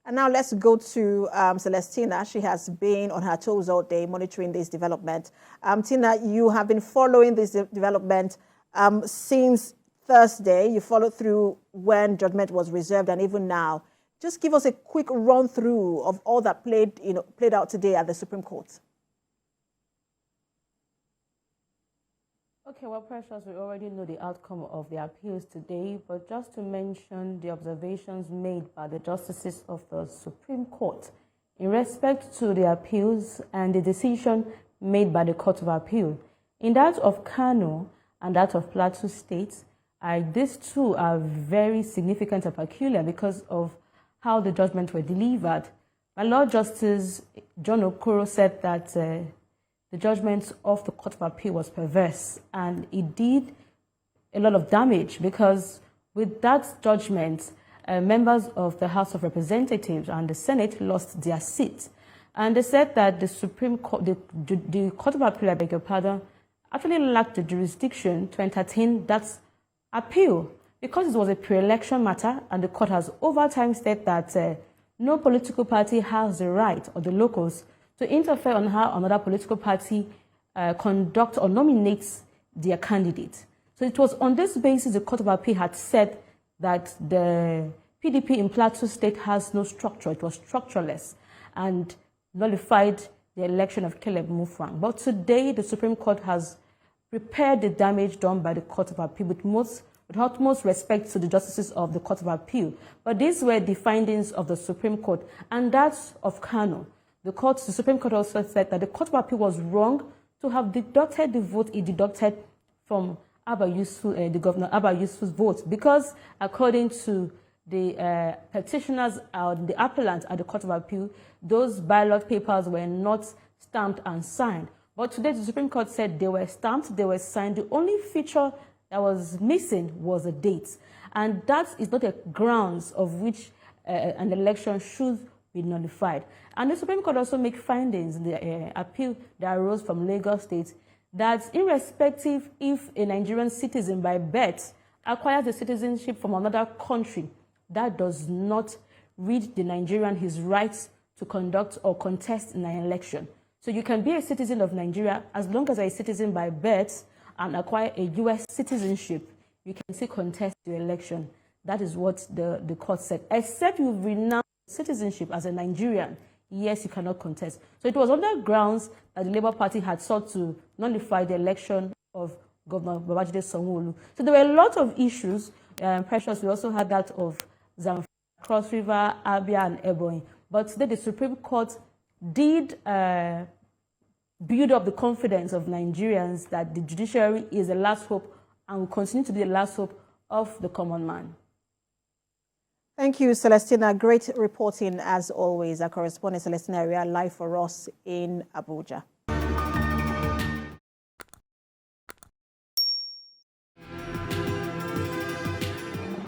And now let's go to Celestina. She has been on her toes all day monitoring this development. Tina, you have been following this development since Thursday. You followed through when judgment was reserved and even now. Just give us a quick run through of all that played out today at the Supreme Court. Okay, well, Precious, we already know the outcome of the appeals today, but just to mention the observations made by the justices of the Supreme Court in respect to the appeals and the decision made by the Court of Appeal. In that of Kano and that of Plateau State, these two are very significant and peculiar because of how the judgments were delivered. My Lord Justice John Okoro said that the judgment of the Court of Appeal was perverse, and it did a lot of damage because with that judgment, members of the House of Representatives and the Senate lost their seats. And they said that the Supreme Court, the Court of Appeal, I beg your pardon, actually lacked the jurisdiction to entertain that appeal because it was a pre-election matter, and the court has over time said that no political party has the right, or the locals, to interfere on how another political party conducts or nominates their candidate. So it was on this basis the Court of Appeal had said that the PDP in Plateau State has no structure. It was structureless and nullified the election of Caleb Mufwang. But today the Supreme Court has repaired the damage done by the Court of Appeal with utmost respect to the justices of the Court of Appeal. But these were the findings of the Supreme Court, and that's of Kano. The Supreme Court also said that the Court of Appeal was wrong to have deducted the vote it deducted from the Governor Abba Yusuf's vote, because according to the petitioners, the appellants at the Court of Appeal, those ballot papers were not stamped and signed. But today the Supreme Court said they were stamped, they were signed. The only feature that was missing was a date. And that is not a grounds of which an election should be nullified. And the Supreme Court also make findings in the appeal that arose from Lagos State that irrespective if a Nigerian citizen by birth acquires the citizenship from another country, that does not read the Nigerian his rights to conduct or contest in an election. So you can be a citizen of Nigeria as long as you're a citizen by birth and acquire a U.S. citizenship, you can still contest the election. That is what the court said. Except you renounce citizenship as a Nigerian, yes, you cannot contest. So it was on that grounds that the Labour Party had sought to nullify the election of Governor Babajide Sanwo-Olu. So there were a lot of issues. Precious, we also had that of Zamfara, Cross River, Abia, and Ebonyi. But today the Supreme Court did build up the confidence of Nigerians that the judiciary is the last hope and will continue to be the last hope of the common man. Thank you, Celestina. Great reporting as always. Our correspondent Celestina Area live for us in Abuja.